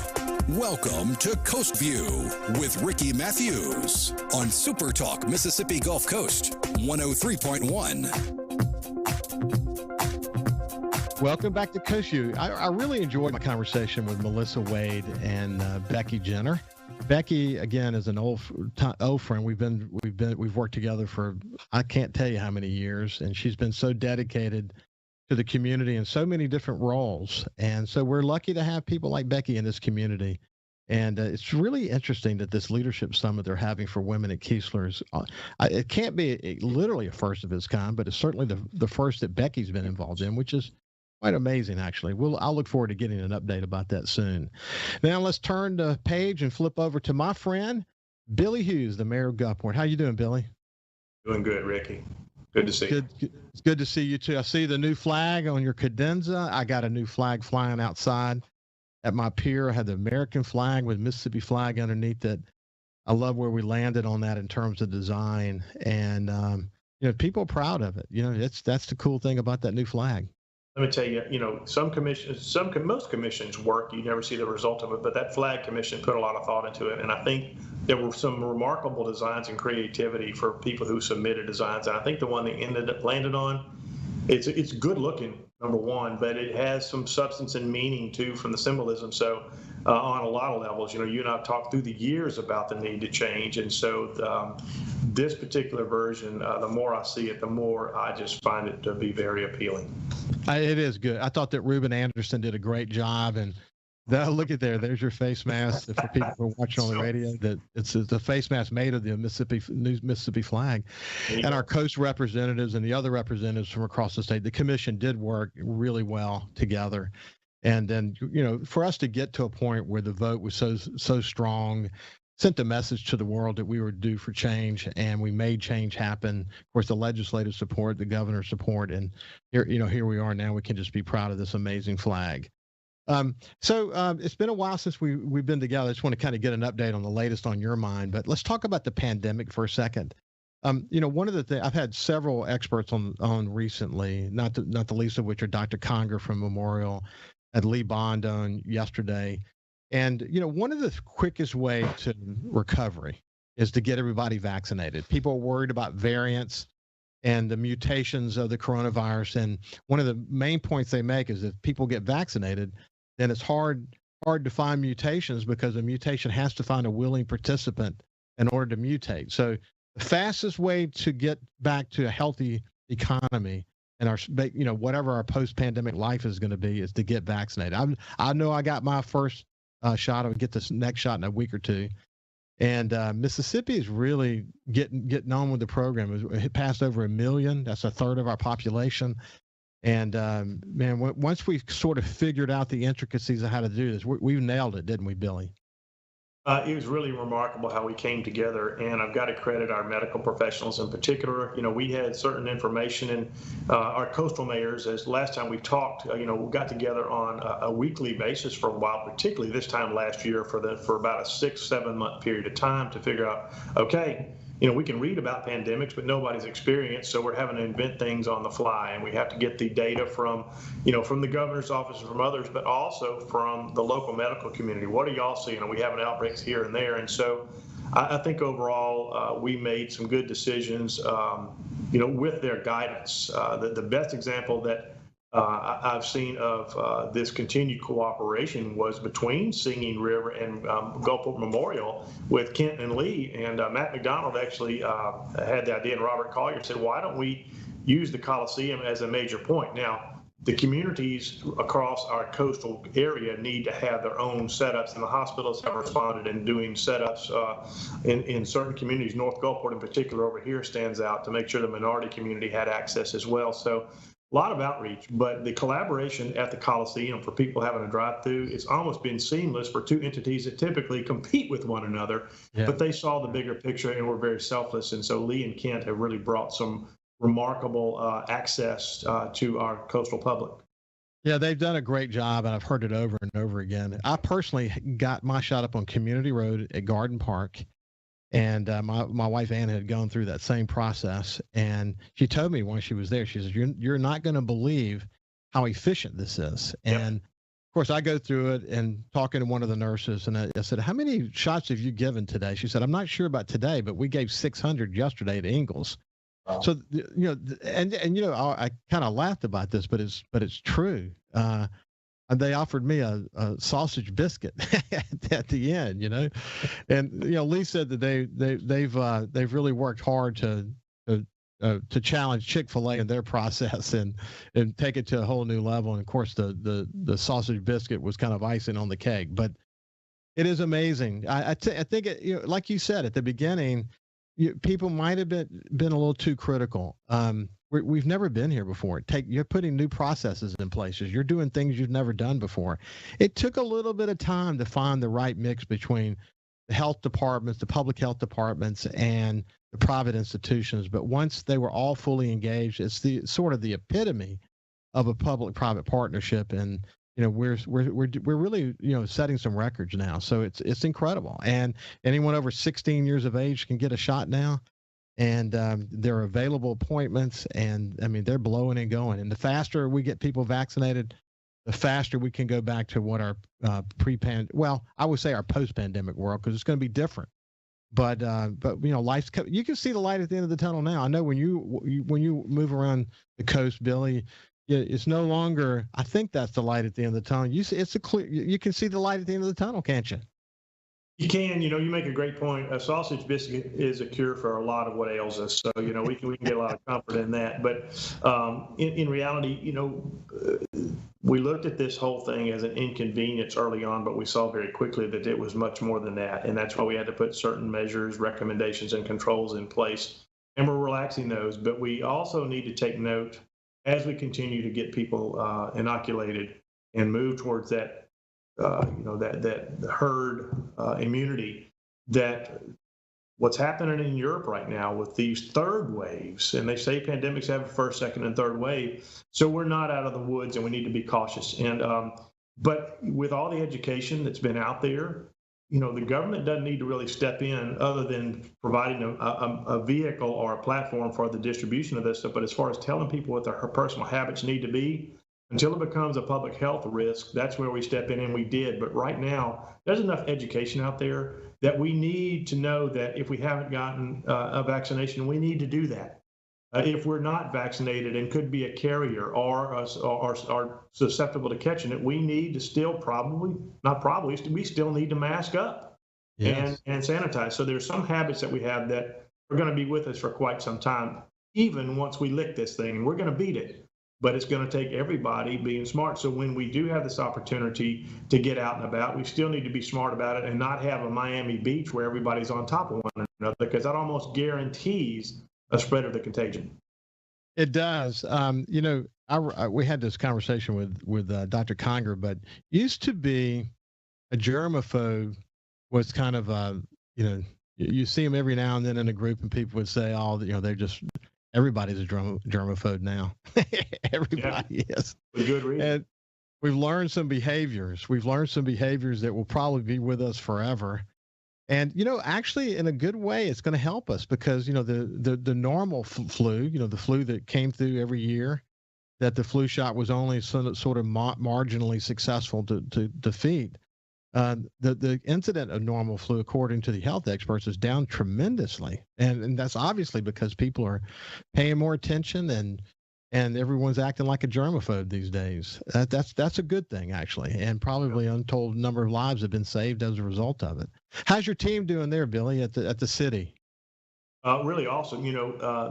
Welcome to Coast View with Ricky Mathews on SuperTalk Mississippi Gulf Coast 103.1. Welcome back to Coast View. I really enjoyed my conversation with Melissa Wade and Becky Jenner. Becky, again, is an old friend. We've worked together for I can't tell you how many years, and she's been so dedicated to the community in so many different roles. And so we're lucky to have people like Becky in this community. And it's really interesting that this leadership summit they're having for women at Keesler's, it can't be literally a first of its kind, but it's certainly the first that Becky's been involved in, which is quite amazing, actually. I'll look forward to getting an update about that soon. Now let's turn the page and flip over to my friend, Billy Hughes, the mayor of Gulfport. How you doing, Billy? Doing good, Ricky. Good to see you. It's good to see you, too. I see the new flag on your cadenza. I got a new flag flying outside at my pier. I had the American flag with Mississippi flag underneath it. I love where we landed on that in terms of design. And, people are proud of it. That's the cool thing about that new flag. Let me tell you, most commissions work. You never see the result of it, but that flag commission put a lot of thought into it. And I think there were some remarkable designs and creativity for people who submitted designs. And I think the one that landed on, it's good looking, number one, but it has some substance and meaning too from the symbolism. So on a lot of levels, you and I've talked through the years about the need to change. And so this particular version, the more I see it, the more I just find it to be very appealing. It is good. I thought that Ruben Anderson did a great job. And look at there's your face mask for people who are watching on the radio. That it's the face mask made of the Mississippi flag. And our coast representatives and the other representatives from across the state, the commission did work really well together. And then, for us to get to a point where the vote was so strong, sent a message to the world that we were due for change, and we made change happen. Of course, the legislative support, the governor's support, and here we are now. We can just be proud of this amazing flag. So it's been a while since we've been together. I just want to kind of get an update on the latest on your mind, but let's talk about the pandemic for a second. One of the things I've had several experts on recently, not the least of which are Dr. Conger from Memorial, at Lee Bondon yesterday. And, one of the quickest way to recovery is to get everybody vaccinated. People are worried about variants and the mutations of the coronavirus. And one of the main points they make is if people get vaccinated, then it's hard to find mutations because a mutation has to find a willing participant in order to mutate. So the fastest way to get back to a healthy economy and our, whatever our post-pandemic life is going to be, is to get vaccinated. I know I got my first shot. I'll get this next shot in a week or two. And Mississippi is really getting on with the program. It passed over 1 million. That's a third of our population. And man, once we sort of figured out the intricacies of how to do this, we've nailed it, didn't we, Billy? It was really remarkable how we came together, and I've got to credit our medical professionals in particular. We had certain information, and our coastal mayors, as last time we talked, we got together on a weekly basis for a while, particularly this time last year for about a 6-7 month period of time to figure out, okay, we can read about pandemics, but nobody's experienced, so we're having to invent things on the fly, and we have to get the data from the governor's office and from others, but also from the local medical community. What are y'all seeing? We having outbreaks here and there, and so I think overall we made some good decisions, with their guidance. The best example that I've seen of this continued cooperation was between Singing River and Gulfport Memorial with Kent and Lee. And Matt McDonald actually had the idea, and Robert Collier said, why don't we use the Coliseum as a major point? Now, the communities across our coastal area need to have their own setups, and the hospitals have responded in doing setups in certain communities. North Gulfport in particular over here stands out to make sure the minority community had access as well. So a lot of outreach, but the collaboration at the Coliseum for people having a drive-through, it's almost been seamless for two entities that typically compete with one another, but they saw the bigger picture and were very selfless. And so Lee and Kent have really brought some remarkable access to our coastal public. Yeah, they've done a great job, and I've heard it over and over again. I personally got my shot up on Community Road at Garden Park. And my wife, Ann, had gone through that same process. And she told me when she was there, she says, you're not going to believe how efficient this is. And, of course, I go through it and talking to one of the nurses, and I said, how many shots have you given today? She said, I'm not sure about today, but we gave 600 yesterday at Ingalls. Wow. So, I kind of laughed about this, but it's true. And they offered me a sausage biscuit at the end, and Lee said that they've really worked hard to challenge Chick-fil-A in their process and take it to a whole new level. And of course, the sausage biscuit was kind of icing on the cake, but it is amazing. I think it, like you said at the beginning, people might have been a little too critical. We've never been here before. You're putting new processes in places. You're doing things you've never done before. It took a little bit of time to find the right mix between the health departments, the public health departments, and the private institutions. But once they were all fully engaged, it's the sort of the epitome of a public-private partnership. And we're really setting some records now. So it's incredible. And anyone over 16 years of age can get a shot now. And there are available appointments, and I mean, they're blowing and going. And the faster we get people vaccinated, the faster we can go back to what our I would say our post-pandemic world, because it's going to be different. But life's you can see the light at the end of the tunnel now. I know when you move around the coast, Billy, it's no longer. I think that's the light at the end of the tunnel. You can see the light at the end of the tunnel, can't you? You can, you make a great point. A sausage biscuit is a cure for a lot of what ails us. So, we can get a lot of comfort in that. But in reality, we looked at this whole thing as an inconvenience early on, but we saw very quickly that it was much more than that. And that's why we had to put certain measures, recommendations, and controls in place. And we're relaxing those. But we also need to take note as we continue to get people inoculated and move towards that that herd immunity, that what's happening in Europe right now with these third waves, and they say pandemics have a first, second, and third wave. So we're not out of the woods, and we need to be cautious. And but with all the education that's been out there, the government doesn't need to really step in other than providing a vehicle or a platform for the distribution of this stuff. But as far as telling people what their personal habits need to be, Until it becomes a public health risk, that's where we step in, and we did. But right now, there's enough education out there that we need to know that if we haven't gotten a vaccination, we need to do that. If we're not vaccinated and could be a carrier or are susceptible to catching it, we need to still we still need to mask up and sanitize. So there's some habits that we have that are going to be with us for quite some time, even once we lick this thing, and we're going to beat it. But it's going to take everybody being smart. So when we do have this opportunity to get out and about, we still need to be smart about it and not have a Miami Beach where everybody's on top of one another, because that almost guarantees a spread of the contagion. It does. We had this conversation with Dr. Conger, but used to be a germaphobe was kind of you see them every now and then in a group, and people would say, they're just. Everybody's a germaphobe now. Everybody is. For good reason. And we've learned some behaviors. That will probably be with us forever. And, actually, in a good way, it's going to help us because, the normal flu, the flu that came through every year, that the flu shot was only sort of marginally successful to defeat. The incident of normal flu, according to the health experts, is down tremendously, and that's obviously because people are paying more attention and everyone's acting like a germaphobe these days. That's a good thing, actually, and probably untold number of lives have been saved as a result of it. How's your team doing there, Billy, at the city? Really awesome.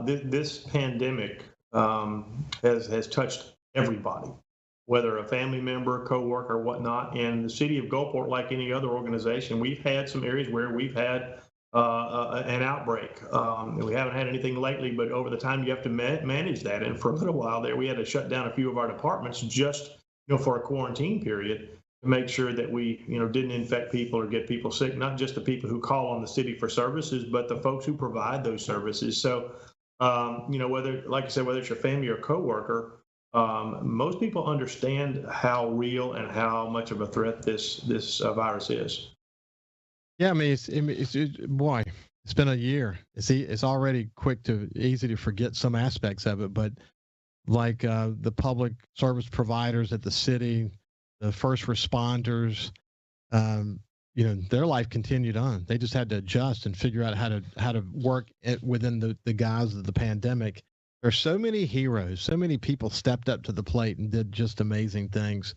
This pandemic has touched everybody, whether a family member, coworker, whatnot. And the city of Gulfport, like any other organization, we've had some areas where we've had an outbreak. We haven't had anything lately, but over the time you have to manage that. And for a little while there, we had to shut down a few of our departments just for a quarantine period to make sure that we didn't infect people or get people sick, not just the people who call on the city for services, but the folks who provide those services. So, whether, like I said, whether it's your family or coworker, most people understand how real and how much of a threat this virus is. Yeah, I mean, it's been a year. It's already easy to forget some aspects of it, but like the public service providers at the city, the first responders, their life continued on. They just had to adjust and figure out how to work within the guise of the pandemic. There's so many heroes, so many people stepped up to the plate and did just amazing things.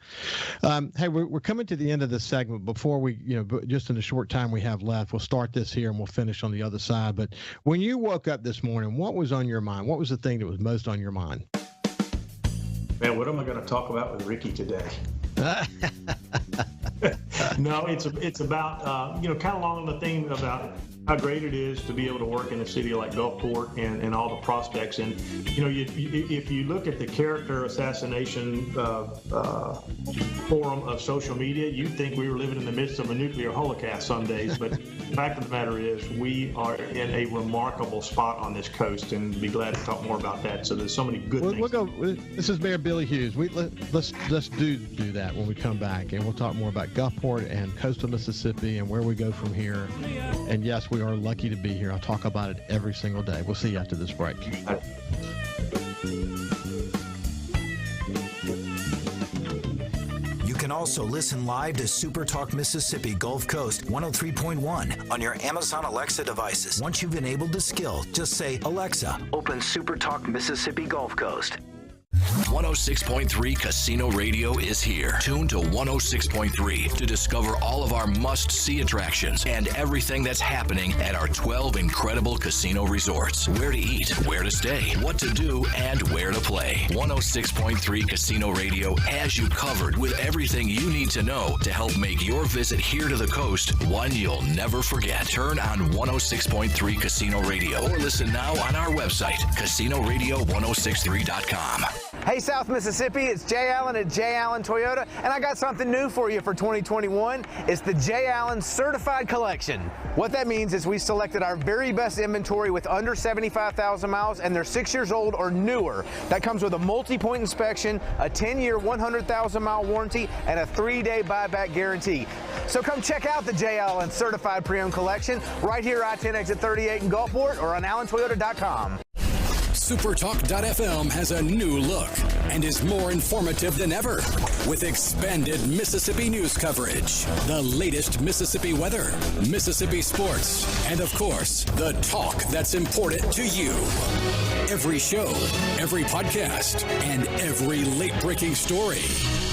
Hey, we're coming to the end of this segment. Before we, just in the short time we have left, we'll start this here and we'll finish on the other side. But when you woke up this morning, what was on your mind? What was the thing that was most on your mind? Man, what am I going to talk about with Ricky today? No, it's about, kind of along the theme about how great it is to be able to work in a city like Gulfport and all the prospects. And, if you look at the character assassination forum of social media, you'd think we were living in the midst of a nuclear holocaust some days. But the fact of the matter is we are in a remarkable spot on this coast, and be glad to talk more about that. So there's so many good things. This is Mayor Billy Hughes. Let's do that when we come back, and we'll talk more about Gulfport and coastal Mississippi and where we go from here. And yes, we are lucky to be here. I'll talk about it every single day. We'll see you after this break. You can also listen live to SuperTalk Mississippi Gulf Coast 103.1 on your Amazon Alexa devices. Once you've enabled the skill, just say, Alexa, open SuperTalk Mississippi Gulf Coast. 106.3 Casino Radio is here. Tune to 106.3 to discover all of our must-see attractions and everything that's happening at our 12 incredible casino resorts. Where to eat, where to stay, what to do, and where to play. 106.3 Casino Radio has you covered with everything you need to know to help make your visit here to the coast one you'll never forget. Turn on 106.3 Casino Radio or listen now on our website, CasinoRadio1063.com. Hey, South Mississippi, it's Jay Allen at Jay Allen Toyota, and I got something new for you for 2021. It's the Jay Allen Certified Collection. What that means is we selected our very best inventory with under 75,000 miles, and they're 6 years old or newer. That comes with a multi-point inspection, a 10-year, 100,000-mile warranty, and a 3-day buyback guarantee. So come check out the Jay Allen Certified Pre-Owned Collection right here, I-10 exit 38 in Gulfport, or on allentoyota.com. SuperTalk.fm has a new look and is more informative than ever with expanded Mississippi news coverage, the latest Mississippi weather, Mississippi sports, and of course, the talk that's important to you. Every show, every podcast, and every late-breaking story.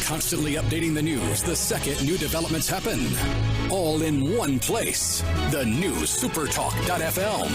Constantly updating the news the second new developments happen. All in one place. The new SuperTalk.fm.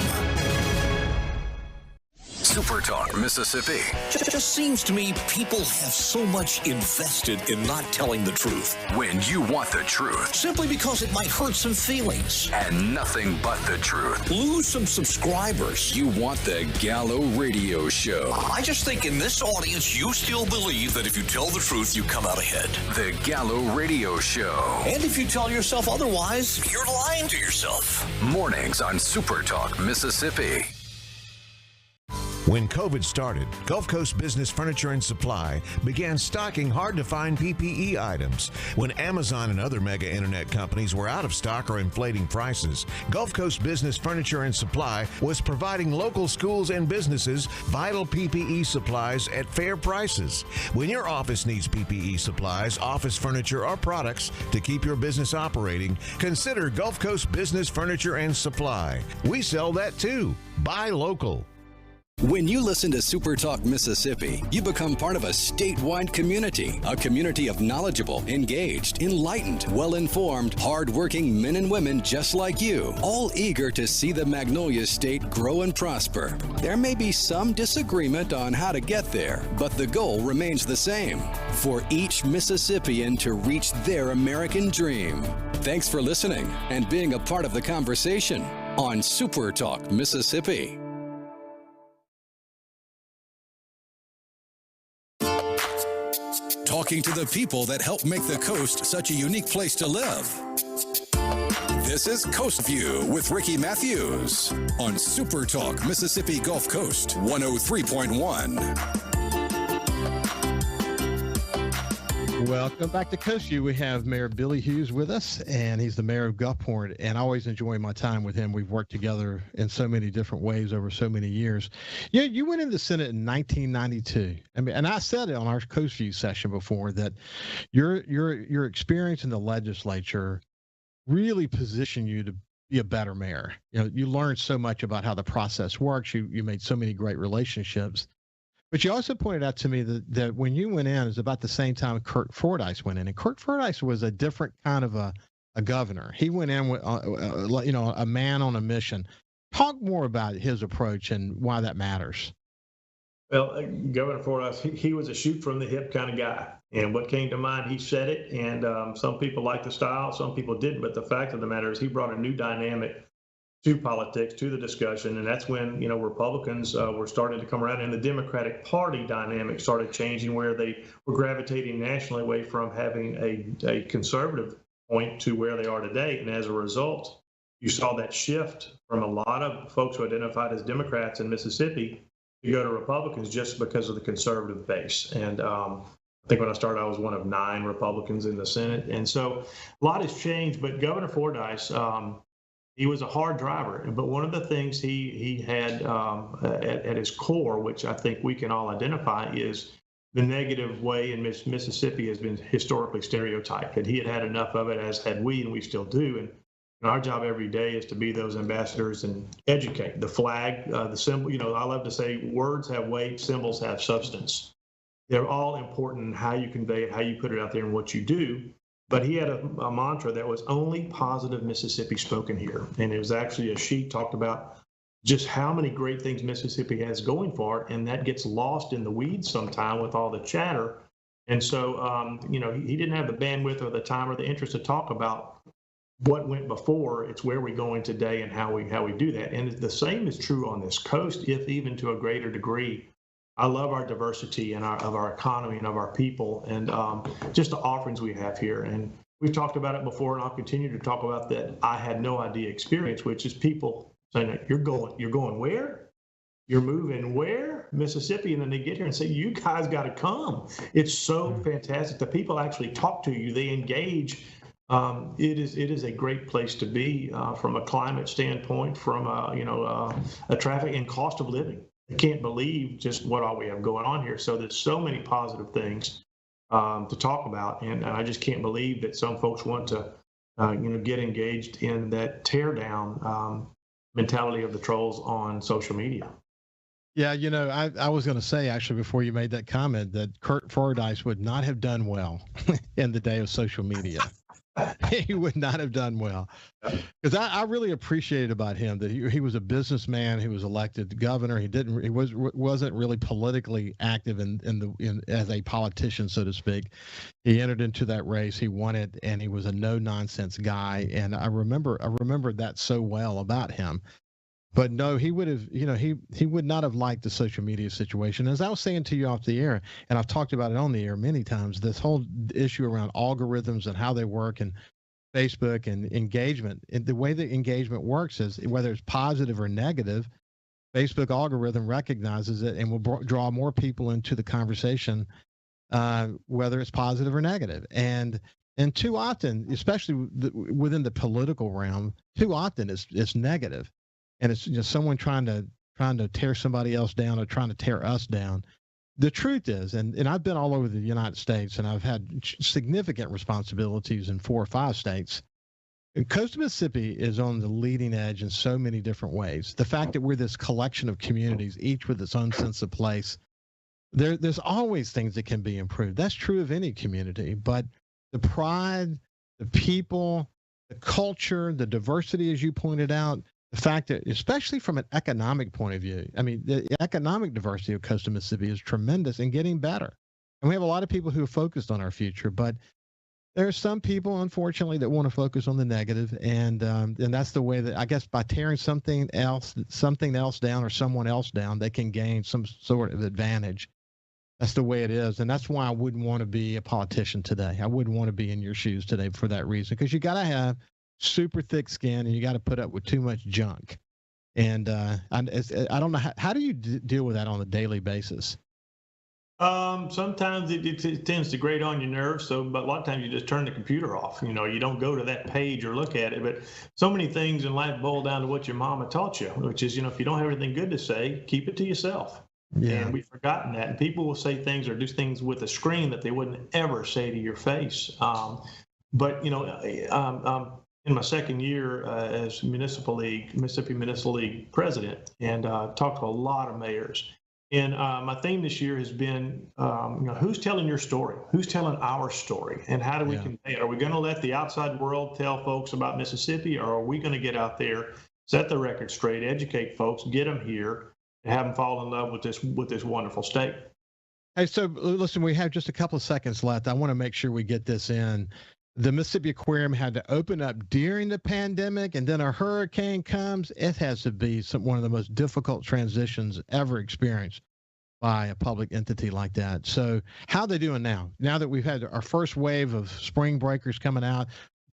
SuperTalk Mississippi. It just seems to me people have so much invested in not telling the truth. When you want the truth. Simply because it might hurt some feelings. And nothing but the truth. Lose some subscribers. You want the Gallo Radio Show. I just think in this audience, you still believe that if you tell the truth, you come out ahead. The Gallo Radio Show. And if you tell yourself otherwise, you're lying to yourself. Mornings on SuperTalk Mississippi. When COVID started, Gulf Coast Business Furniture and Supply began stocking hard-to-find PPE items. When Amazon and other mega internet companies were out of stock or inflating prices, Gulf Coast Business Furniture and Supply was providing local schools and businesses vital PPE supplies at fair prices. When your office needs PPE supplies, office furniture, or products to keep your business operating, consider Gulf Coast Business Furniture and Supply. We sell that too. Buy local. When you listen to SuperTalk Mississippi, you become part of a statewide community, a community of knowledgeable, engaged, enlightened, well-informed, hard-working men and women just like you, all eager to see the Magnolia State grow and prosper. There may be some disagreement on how to get there, but the goal remains the same, for each Mississippian to reach their American dream. Thanks for listening and being a part of the conversation on SuperTalk Mississippi. Talking to the people that help make the coast such a unique place to live. This is Coast View with Ricky Mathews on SuperTalk Mississippi Gulf Coast 103.1. Welcome back to Coast View. We have Mayor Billy Hughes with us, and he's the mayor of Gulfport, and I always enjoy my time with him. We've worked together in so many different ways over so many years. You went in the Senate in 1992. I mean, and I said it on our Coast View session before that your experience in the legislature really positioned you to be a better mayor. You know, you learned so much about how the process works. You made so many great relationships. But you also pointed out to me that when you went in, it was about the same time Kirk Fordyce went in. And Kirk Fordyce was a different kind of a governor. He went in with, a man on a mission. Talk more about his approach and why that matters. Well, Governor Fordyce, he was a shoot from the hip kind of guy. And what came to mind, he said it. And some people liked the style, some people didn't. But the fact of the matter is he brought a new dynamic to politics, to the discussion, and that's when Republicans were starting to come around, and the Democratic Party dynamic started changing, where they were gravitating nationally away from having a conservative point to where they are today. And as a result, you saw that shift from a lot of folks who identified as Democrats in Mississippi to go to Republicans just because of the conservative base. And I think when I started, I was one of 9 Republicans in the Senate, and so a lot has changed. But Governor Fordyce, he was a hard driver, but one of the things he had at his core, which I think we can all identify, is the negative way in Mississippi has been historically stereotyped. And he had enough of it, as had we, and we still do. And our job every day is to be those ambassadors and educate. The flag, the symbol, I love to say words have weight, symbols have substance. They're all important in how you convey it, how you put it out there, and what you do. But he had a mantra that was only positive Mississippi spoken here. And it was actually a sheet talked about just how many great things Mississippi has going for it. And that gets lost in the weeds sometime with all the chatter. And so, he didn't have the bandwidth or the time or the interest to talk about what went before. It's where we're going today and how we do that. And the same is true on this coast, if even to a greater degree. I love our diversity and of our economy and of our people, and just the offerings we have here. And we've talked about it before, and I'll continue to talk about that I had no idea experience, which is people saying, you're going where? You're moving where? Mississippi. And then they get here and say, you guys got to come. It's so fantastic. The people actually talk to you. They engage. It is a great place to be from a climate standpoint, from a traffic and cost of living. they can't believe just what all we have going on here. So there's so many positive things to talk about, and I just can't believe that some folks want to, get engaged in that tear down mentality of the trolls on social media. Yeah, I was going to say, actually, before you made that comment, that Kurt Fordyce would not have done well in the day of social media. He would not have done well, because I really appreciated about him that he was a businessman who was elected governor. He wasn't really politically active in as a politician, so to speak. He entered into that race, he won it, and he was a no nonsense guy. And I remember that so well about him. But no, he would have, he would not have liked the social media situation. As I was saying to you off the air, and I've talked about it on the air many times, this whole issue around algorithms and how they work and Facebook and engagement. And the way that engagement works is whether it's positive or negative, Facebook algorithm recognizes it and will draw more people into the conversation, whether it's positive or negative. And too often, especially within the political realm, too often it's negative. And it's someone trying to tear somebody else down or trying to tear us down. The truth is, and I've been all over the United States, and I've had significant responsibilities in 4 or 5 states. And Coastal Mississippi is on the leading edge in so many different ways. The fact that we're this collection of communities, each with its own sense of place, there's always things that can be improved. That's true of any community, but the pride, the people, the culture, the diversity, as you pointed out, the fact that, especially from an economic point of view, I mean, the economic diversity of Coastal Mississippi is tremendous and getting better. And we have a lot of people who are focused on our future, but there are some people, unfortunately, that want to focus on the negative, and that's the way that, I guess, by tearing something else down or someone else down, they can gain some sort of advantage. That's the way it is, and that's why I wouldn't want to be a politician today. I wouldn't want to be in your shoes today for that reason, because you got to have super thick skin and you got to put up with too much junk. And I don't know, how do you deal with that on a daily basis? Sometimes it tends to grate on your nerves. But a lot of times you just turn the computer off. You don't go to that page or look at it. But so many things in life boil down to what your mama taught you, which is, if you don't have anything good to say, keep it to yourself. Yeah. And we've forgotten that. And people will say things or do things with a screen that they wouldn't ever say to your face. In my second year as Mississippi Municipal League president, and talked to a lot of mayors. And my theme this year has been, who's telling your story? Who's telling our story? And how do we convey it? Are we going to let the outside world tell folks about Mississippi, or are we going to get out there, set the record straight, educate folks, get them here, and have them fall in love with this wonderful state? Hey, so listen, we have just a couple of seconds left. I want to make sure we get this in. The Mississippi Aquarium had to open up during the pandemic, and then a hurricane comes. It has to be one of the most difficult transitions ever experienced by a public entity like that. So how are they doing now? Now that we've had our first wave of spring breakers coming out,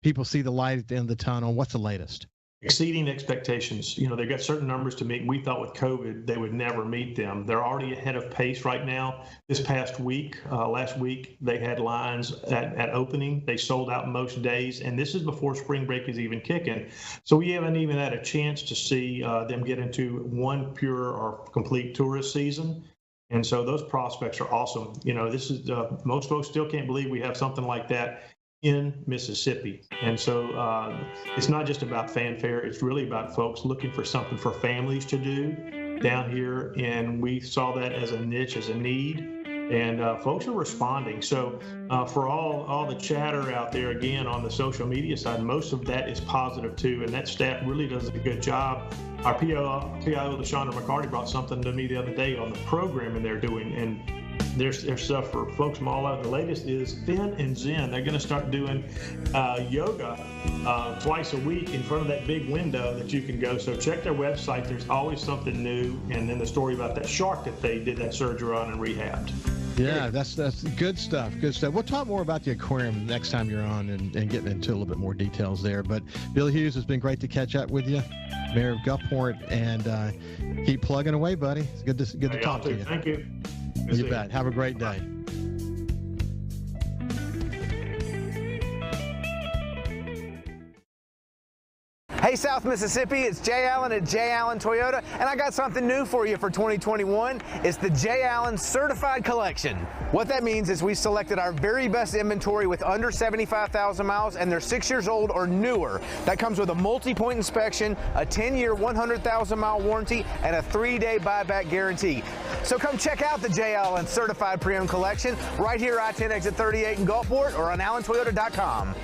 people see the light at the end of the tunnel. What's the latest? Exceeding expectations. They've got certain numbers to meet. We thought with COVID, they would never meet them. They're already ahead of pace right now. This past week, last week, they had lines at opening. They sold out most days, and this is before spring break is even kicking. So we haven't even had a chance to see them get into one pure or complete tourist season. And so those prospects are awesome. This is most folks still can't believe we have something like that in Mississippi. And so it's not just about fanfare, it's really about folks looking for something for families to do down here. And we saw that as a niche, as a need, and folks are responding. So for all the chatter out there, again, on the social media side, most of that is positive too. And that staff really does a good job. Our PIO, LaShonda McCarty, brought something to me the other day on the programming they're doing. And there's stuff for folks from all over. The latest is Fin and Zen. They're going to start doing yoga twice a week in front of that big window that you can go. So check their website. There's always something new. And then the story about that shark that they did that surgery on and rehabbed. Yeah, that's good stuff. Good stuff. We'll talk more about the aquarium next time you're on and getting into a little bit more details there. But Billy Hewes, has been great to catch up with you, Mayor of Gulfport, and keep plugging away, buddy. It's good to talk to you. Thank you. You bet. Have a great day. Hey, South Mississippi, it's Jay Allen at Jay Allen Toyota, and I got something new for you for 2021. It's the Jay Allen Certified Collection. What that means is we selected our very best inventory with under 75,000 miles, and they're 6 years old or newer. That comes with a multi-point inspection, a 10-year, 100,000-mile warranty, and a 3-day buyback guarantee. So come check out the Jay Allen Certified Pre-Owned Collection right here, I-10 exit 38 in Gulfport, or on allentoyota.com.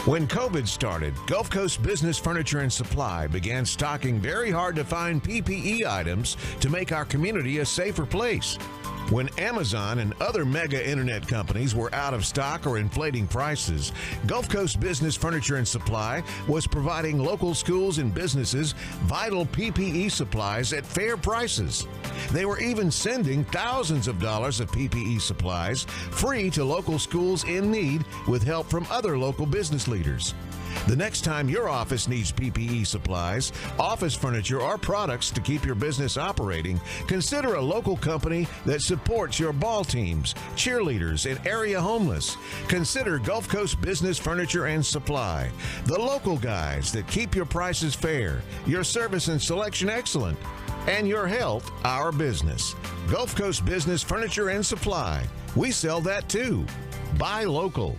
When COVID started, Gulf Coast Business Furniture and Supply began stocking very hard-to-find PPE items to make our community a safer place. When Amazon and other mega internet companies were out of stock or inflating prices, Gulf Coast Business Furniture and Supply was providing local schools and businesses vital PPE supplies at fair prices. They were even sending thousands of dollars of PPE supplies free to local schools in need with help from other local business leaders. The next time your office needs PPE supplies, office furniture, or products to keep your business operating, consider a local company that supports your ball teams, cheerleaders, and area homeless. Consider Gulf Coast Business Furniture and Supply, the local guys that keep your prices fair, your service and selection excellent, and your health our business. Gulf Coast Business Furniture and Supply. We sell that too. Buy local.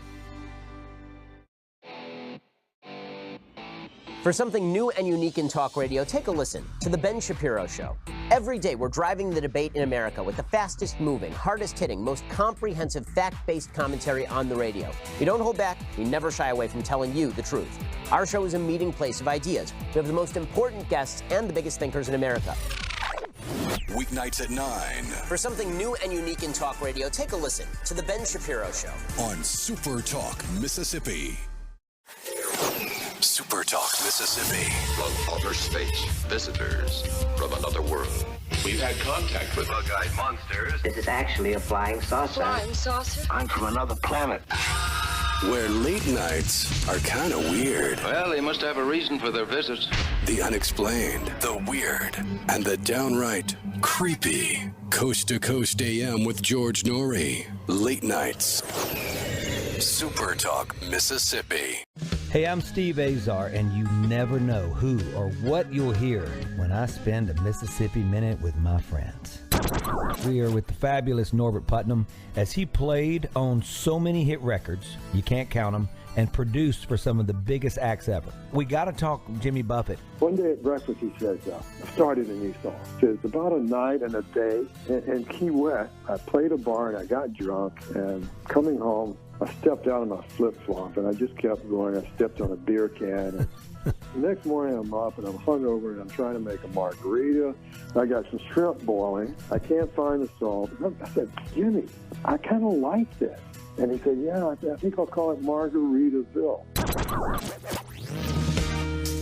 For something new and unique in talk radio, take a listen to The Ben Shapiro Show. Every day, we're driving the debate in America with the fastest moving, hardest hitting, most comprehensive, fact-based commentary on the radio. We don't hold back. We never shy away from telling you the truth. Our show is a meeting place of ideas. We have the most important guests and the biggest thinkers in America. Weeknights at 9. For something new and unique in talk radio, take a listen to The Ben Shapiro Show. On SuperTalk, Mississippi. SuperTalk, Mississippi. From outer space, visitors from another world. We've had contact with bug-eyed monsters. This is actually a flying saucer. Flying saucer? I'm from another planet. Where late nights are kind of weird. Well, they must have a reason for their visits. The unexplained, the weird, and the downright creepy. Coast to Coast AM with George Norrie. Late nights. SuperTalk, Mississippi. Hey, I'm Steve Azar, and you never know who or what you'll hear when I spend a Mississippi Minute with my friends. We are with the fabulous Norbert Putnam as he played on so many hit records, you can't count them, and produced for some of the biggest acts ever. We got to talk Jimmy Buffett. One day at breakfast, he says, I started a new song. He says, about a night and a day in Key West, I played a bar and I got drunk, and coming home, I stepped out of my flip-flop, and I just kept going. I stepped on a beer can. And the next morning, I'm up, and I'm hungover, and I'm trying to make a margarita. I got some shrimp boiling. I can't find the salt. I said, Jimmy, I kind of like this. And he said, yeah, I think I'll call it Margaritaville.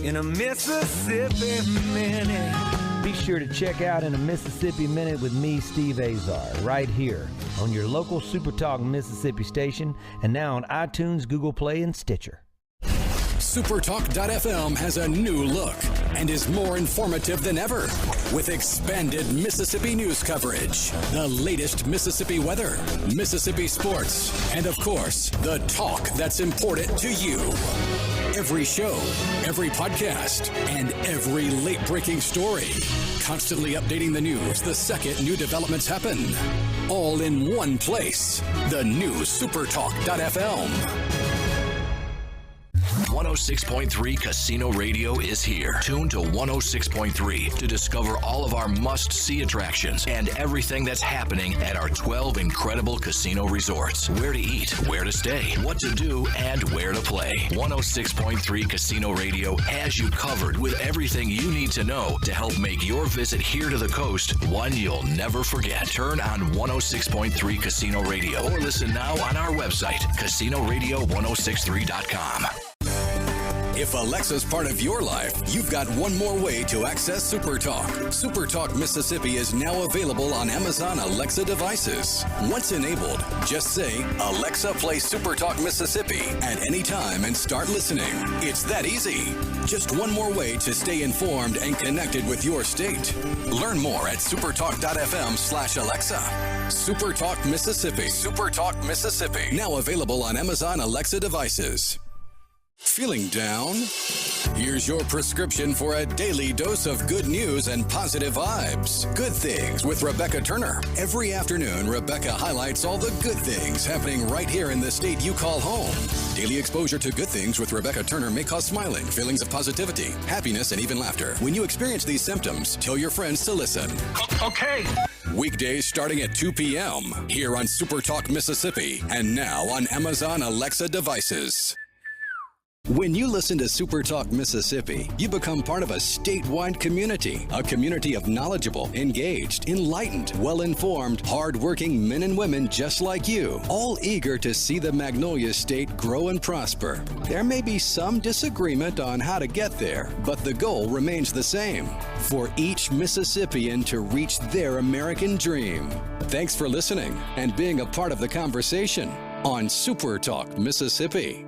In a Mississippi Minute. Be sure to check out In a Mississippi Minute with me, Steve Azar, right here on your local SuperTalk Mississippi station, and now on iTunes, Google Play, and Stitcher. SuperTalk.fm has a new look and is more informative than ever with expanded Mississippi news coverage, the latest Mississippi weather, Mississippi sports, and of course, the talk that's important to you. Every show, every podcast, and every late-breaking story. Constantly updating the news the second new developments happen. All in one place. The new SuperTalk.fm. 106.3 Casino Radio is here. Tune to 106.3 to discover all of our must-see attractions and everything that's happening at our 12 incredible casino resorts. Where to eat, where to stay, what to do, and where to play. 106.3 Casino Radio has you covered with everything you need to know to help make your visit here to the coast one you'll never forget. Turn on 106.3 Casino Radio or listen now on our website, CasinoRadio1063.com. If Alexa's part of your life, you've got one more way to access SuperTalk. SuperTalk Mississippi is now available on Amazon Alexa devices. Once enabled, just say, Alexa, play SuperTalk Mississippi at any time and start listening. It's that easy. Just one more way to stay informed and connected with your state. Learn more at supertalk.fm/Alexa. SuperTalk Mississippi. SuperTalk Mississippi. Now available on Amazon Alexa devices. Feeling down? Here's your prescription for a daily dose of good news and positive vibes. Good Things with Rebecca Turner. Every afternoon, Rebecca highlights all the good things happening right here in the state you call home. Daily exposure to Good Things with Rebecca Turner may cause smiling, feelings of positivity, happiness, and even laughter. When you experience these symptoms, tell your friends to listen. Okay. Weekdays starting at 2 p.m. here on SuperTalk Mississippi and now on Amazon Alexa devices. When you listen to SuperTalk Mississippi, you become part of a statewide community, a community of knowledgeable, engaged, enlightened, well-informed, hard-working men and women just like you, all eager to see the Magnolia State grow and prosper. There may be some disagreement on how to get there, but the goal remains the same, for each Mississippian to reach their American dream. Thanks for listening and being a part of the conversation on SuperTalk Mississippi.